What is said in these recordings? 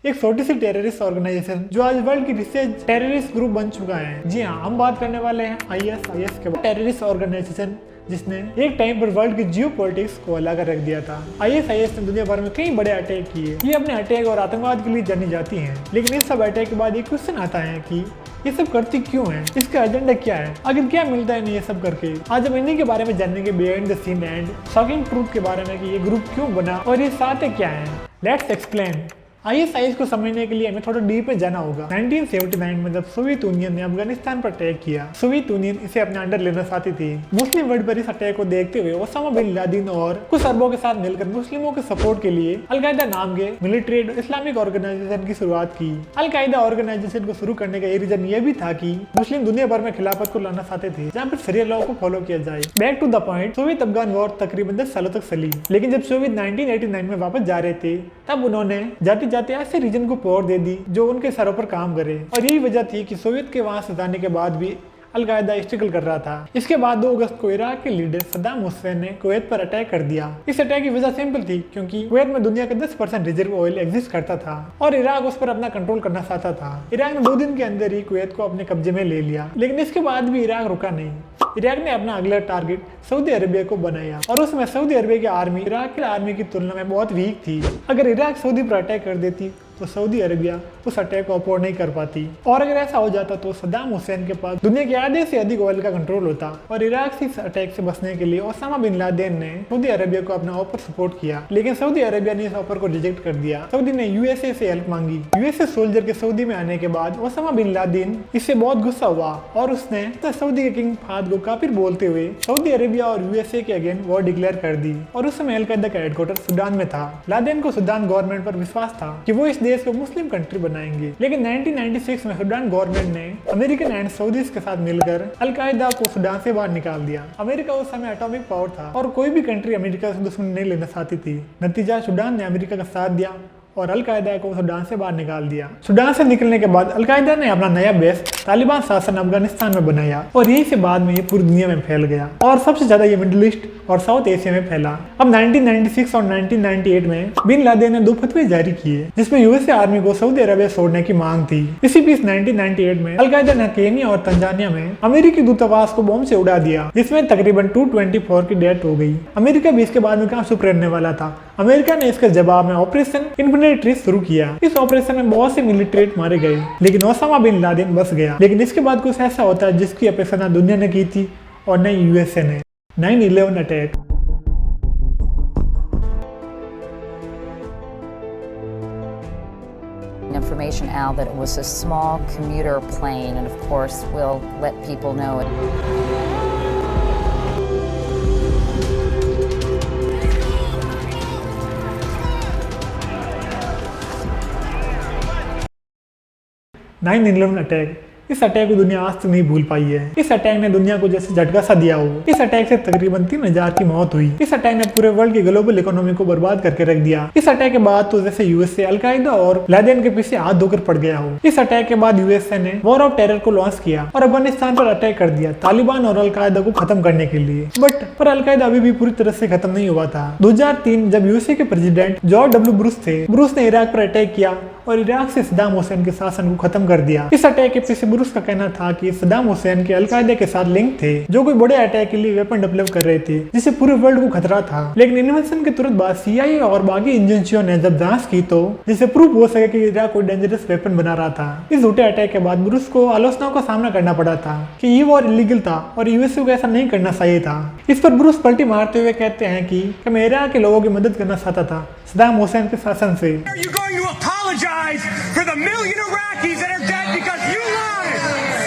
एक छोटी सी terrorist organisation जो आज वर्ल्ड की रिसर्च टेररिस्ट ग्रुप बन चुका है। जी हाँ, हम बात करने वाले हैं ISIS के। टेररिस्ट ऑर्गेनाइजेशन जिसने एक टाइम पर वर्ल्ड की जियो पॉलिटिक्स को अलग रख दिया था। ISIS ने दुनिया भर में कई बड़े अटैक किए। ये अपने अटैक और आतंकवाद के लिए जानी जाती हैं। लेकिन इस सब अटैक के बाद एक क्वेश्चन आता है कि ये सब करती क्यों है, इसका एजेंडा क्या है, आखिर क्या मिलता है इन्हें ये सब करके। आज हम इन्हीं के बारे में जानेंगे, behind the scene and shocking truth के बारे में कि ये ग्रुप क्यों बना और ये साथ क्या है। Let's explain. ISIS को समझने के लिए हमें थोड़ा डीप में जाना होगा। 1979 में जब सोवियत यूनियन ने अफगानिस्तान पर अटैक किया, सोवियत यूनियन इसे अपने अंडर लेना चाहती थी। मुस्लिम वर्ल्ड पर इस अटैक को देखते हुए ओसामा बिन लादेन और कुछ अरबों के साथ मिलकर मुस्लिमों के सपोर्ट के लिए अलकायदा नाम के मिलिट्री इस्लामिक ऑर्गेनाइजेशन की शुरुआत की। अलकायदा ऑर्गेनाइजेशन को शुरू करने का ये रीजन ये भी था कि मुस्लिम दुनिया भर में खिलाफत को लाना चाहते थे, जहाँ पर शरिया लॉ को फॉलो किया जाए। Back to the point, Soviet Afghan war तकरीबन 10 सालों तक चली। लेकिन जब सोवियत 1989 में वापस जा रहे थे, तब उन्होंने जाते जाते ऐसे रीजन को पावर दे दी जो उनके सरों पर काम करे। और यही वजह थी कि सोवियत के वहां से जाने के बाद भी अलकायदा स्ट्रगल कर रहा था। इसके बाद 2 अगस्त को इराक के लीडर सद्दाम हुसैन ने कुवैत पर अटैक कर दिया। इस अटैक की वजह सिंपल थी, क्योंकि कुवैत में दुनिया का 10% रिजर्व ऑयल एग्जिस्ट करता था और इराक उस पर अपना कंट्रोल करना चाहता था। इराक ने 2 दिन के अंदर ही कुवैत को अपने कब्जे में ले लिया। लेकिन इसके बाद भी इराक रुका नहीं। इराक ने अपना अगला टारगेट सऊदी अरबिया को बनाया और उसमें सऊदी अरबिया की आर्मी इराक की आर्मी की तुलना में बहुत वीक थी। अगर इराक सऊदी पर अटैक कर देती तो सऊदी अरबिया उस अटैक को अफोर्ड नहीं कर पाती, और अगर ऐसा हो जाता तो सद्दाम हुसैन के पास दुनिया के आधे से अधिक ऑयल का कंट्रोल होता। और इराक से इस अटैक से बचने के लिए ओसामा बिन लादेन ने सऊदी अरबिया को अपना ऑफर सपोर्ट किया। लेकिन सऊदी अरबिया ने इस ऑफर को रिजेक्ट कर दिया। सऊदी ने USA से हेल्प मांगी। USA सोल्जर के सऊदी में आने के बाद ओसामा बिन लादेन इससे बहुत गुस्सा हुआ और उसने सऊदी के किंग फाहद को काफिर बोलते हुए सऊदी अरबिया और USA के अगेन वॉर डिक्लेयर कर दी। और उस समय अलकायदा का हेडक्वार्टर सूडान में था। लादेन को सूडान गवर्नमेंट पर विश्वास था कि वो इस देश को मुस्लिम कंट्री बनाएंगे। लेकिन 1996 में सूडान गवर्नमेंट ने अमेरिकन एंड सऊदीज के साथ मिलकर अलकायदा को सूडान से बाहर निकाल दिया। अमेरिका उस समय एटॉमिक पावर था और कोई भी कंट्री अमेरिका से दुश्मनी नहीं लेना चाहती थी। नतीजा, सूडान ने अमेरिका का साथ दिया और अलकायदा को सूडान से बाहर निकाल दिया। सूडान से निकलने के बाद अलकायदा ने अपना नया बेस तालिबान शासन अफगानिस्तान में बनाया और यहीं से बाद में ये पूरी दुनिया में फैल गया और सबसे ज्यादा ये मिडिल ईस्ट और साउथ एशिया में फैला। अब 1996 और 1998 में बिन लादेन ने 2 फतवे जारी किए जिसमें USA आर्मी को सऊदी अरबिया छोड़ने की मांग थी। इसी बीच 1998 में अलकायदा ने केनिया और तंजानिया में अमेरिकी दूतावास को बम से उड़ा दिया, जिसमें तकरीबन 224 की डेथ हो गई। अमेरिका भी इसके बाद में कहाँ चुप रहने वाला था। अमेरिका ने इसके जवाब में ऑपरेशन इन्फिनिटी ट्री शुरू किया। इस ऑपरेशन में बहुत से मिलिट्री मारे गए, लेकिन ओसामा बिन लादेन बच गया। लेकिन इसके बाद कुछ ऐसा होता है जिसकी अपेक्षा न दुनिया ने की थी और न USA ने। 9/11 attack. Information out that it was a small commuter plane, and of course we'll let people know it. 9/11 attack. इस अटैक को दुनिया आज तक नहीं भूल पाई है। इस अटैक ने दुनिया को जैसे झटका सा दिया हो। इस अटैक से तकरीबन 3000 की मौत हुई। इस अटैक ने पूरे वर्ल्ड की ग्लोबल इकोनॉमी को बर्बाद करके रख दिया। इस अटैक के बाद तो जैसे USA अलकायदा और लादेन के पीछे हाथ धोकर पड़ गया हो। इस अटैक के बाद USA ने वॉर ऑफ टेरर को लॉन्च किया और अफगानिस्तान पर अटैक कर दिया तालिबान और अलकायदा को खत्म करने के लिए। पर अलकायदा अभी भी पूरी तरह से खत्म नहीं हुआ था। 2003 जब USA के प्रेसिडेंट जॉर्ज W बुश थे, बुश ने इराक पर अटैक किया और इराक से सद्दाम हुसैन के शासन को खत्म कर दिया। इस अटैक के पीछे बुश का कहना था कि सद्दाम हुसैन के अलकायदा के साथ लिंक थे, जो कोई बड़े अटैक के लिए वेपन डेवलप कर रहे थे, जिससे पूरे वर्ल्ड को खतरा था। लेकिन इन्वेंशन के तुरंत बाद CIA और बाकी एजेंसियों ने जब जांच की तो जिससे प्रूफ हो सके कि इराक कोई डेंजरस वेपन बना रहा था। इस झूठे अटैक के बाद बुश को आलोचनाओं का सामना करना पड़ा था कि ये वॉर इलीगल था और USA को ऐसा नहीं करना चाहिए था। इस पर बुश पलटी मारते हुए कहते हैं कि मैं इराक के लोगों की मदद करना चाहता था सद्दाम हुसैन के शासन से। For the million Iraqis that are dead because you lied.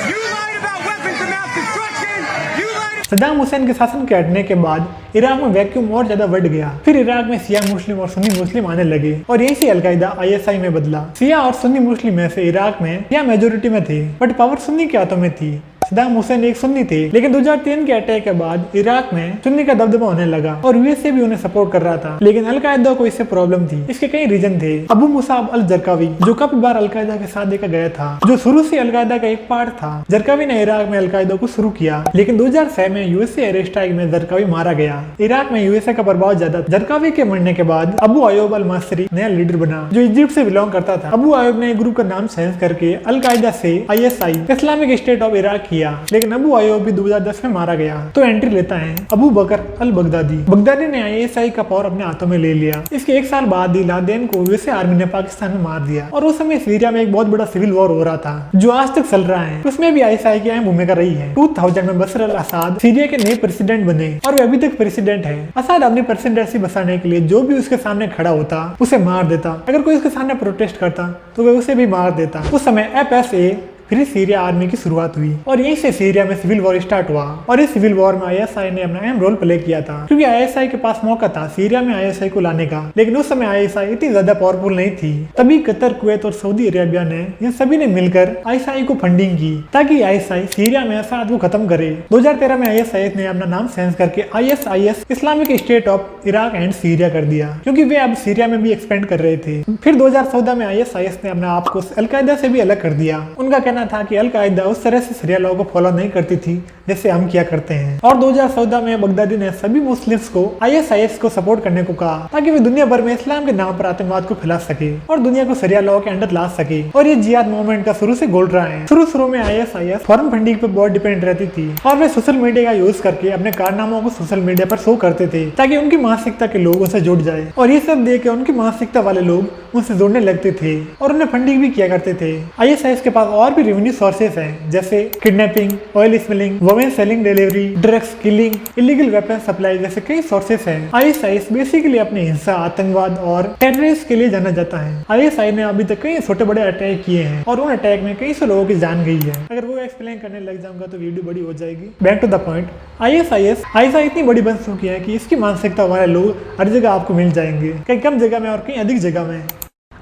You lied about weapons of mass destruction. You lied. Saddam Hussain के शासन के हटने के बाद इराक में वैक्यूम और ज्यादा बढ़ गया। फिर इराक में शिया मुस्लिम और सुन्नी मुस्लिम आने लगे और यही से अलकायदा ISI में बदला। शिया और सुन्नी मुस्लिम में से इराक में शिया मेजोरिटी में थे, बट पावर सुन्नी के हाथों में थी। सद्दाम हुसैन एक सुन्नी थे, लेकिन 2003 के अटैक के बाद इराक में सुन्नी का दबदबा होने लगा और यूएसए भी उन्हें सपोर्ट कर रहा था। लेकिन अलकायदा को इससे प्रॉब्लम थी। इसके कई रीजन थे। अबू मुसाब अल जरकावी जो काफी बार अलकायदा के साथ देखा गया था, जो शुरू से अलकायदा का एक पार्ट था। जरकावी ने इराक में अलकायदा को शुरू किया, लेकिन 2006 में यूएसए एयर स्ट्राइक में जरकावी मारा गया। इराक में यूएसए का प्रभाव ज्यादा था। जरकावी के मरने के बाद अबू अयूब अल मासरी नया लीडर बना, जो इजिप्ट से बिलोंग करता था। अबू अयूब ने ग्रुप का नाम चेंज करके अलकायदा से ISI Islamic state of Iraq किया, लेकिन अबू अयूब भी 2010 में मारा गया। तो एंट्री लेता है अबू बकर अल बगदादी। बगदादी ने ISI का पावर अपने हाथों में ले लिया। इसके एक साल बाद ही लादेन को यूएसए आर्मी ने पाकिस्तान में मार दिया और उस समय सीरिया में एक बहुत बड़ा सिविल वॉर हो रहा था, जो आज तक चल रहा है। उसमें भी ISI की अहम भूमिका रही है। 2000 में बशर अल असाद सीरिया के नए प्रेसिडेंट बने और वे अभी तक प्रेसिडेंट है। असाद अपनी प्रेसिडेंसी बसाने के लिए जो भी उसके सामने खड़ा होता उसे मार देता। अगर कोई उसके सामने प्रोटेस्ट करता तो वे उसे भी मार देता। उस समय FSA फिर सीरिया आर्मी की शुरुआत हुई और यहीं से सीरिया में सिविल वॉर स्टार्ट हुआ। और इस सिविल वॉर में ISI ने अपना अहम रोल प्ले किया था, क्योंकि ISI के पास मौका था सीरिया में ISI को लाने का, लेकिन उस समय ISI इतनी ज्यादा पावरफुल नहीं थी। तभी कतर, कुवैत और सऊदी अरेबिया ने इन सभी ने मिलकर ISI को फंडिंग की ताकि ISI सीरिया में असाद को खत्म करे। 2013 में ISIS ने अपना नाम चेंज करके ISIS Islamic state of Iraq and Syria कर दिया, क्योंकि वे अब सीरिया में भी एक्सपेंड कर रहे थे। फिर 2014 में ISIS ने अपने आप को अलकायदा से भी अलग कर दिया। उनका कहना था कि अलकायदा उस तरह से शरिया लॉ को फॉलो नहीं करती थी जैसे हम किया करते हैं। और 2014 में बगदादी ने सभी मुस्लिम्स को ISIS को सपोर्ट करने को कहा ताकि वे दुनिया भर में इस्लाम के नाम पर आतंकवाद को फैला सके और दुनिया को शरिया लॉ के अंडर ला सके। और ये जिहाद मूवमेंट का शुरू से गोल रहा है। शुरू में ISIS फॉरेन फंडिंग पे बहुत डिपेंड रहती थी और वे सोशल मीडिया का यूज करके अपने कारनामों को सोशल मीडिया पर शो करते थे ताकि उनकी मानसिकता के लोग उनसे जुड़ जाए। और ये सब देख के उनकी मानसिकता वाले लोग उनसे जुड़ने लगते थे और उन्हें फंडिंग भी किया करते थे। ISIS के पास और भी रेवेन्यू सोर्सेस हैं, जैसे kidnapping, oil smuggling, women selling, delivery, drugs, killing, illegal weapon supply जैसे कई सोर्सेस हैं। ISIS बेसिकली अपनी हिंसा, आतंकवाद और टेररिस्ट के लिए जाना जाता है। ISI ने अभी तक कई छोटे बड़े अटैक किए हैं और उन अटैक में कई सौ लोगों की जान गई है। अगर वो एक्सप्लेन करने लग जाऊंगा तो वीडियो बड़ी हो जाएगी। Back to the point, ISI इतनी बड़ी बन चुकी है कि इसकी मानसिकता वाले लोग हर जगह आपको मिल जाएंगे, कहीं कम जगह में और कहीं अधिक जगह में।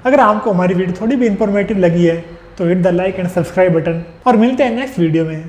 अगर आपको हमारी वीडियो थोड़ी भी इंफॉर्मेटिव लगी है तो hit the like and subscribe button और मिलते हैं नेक्स्ट वीडियो में।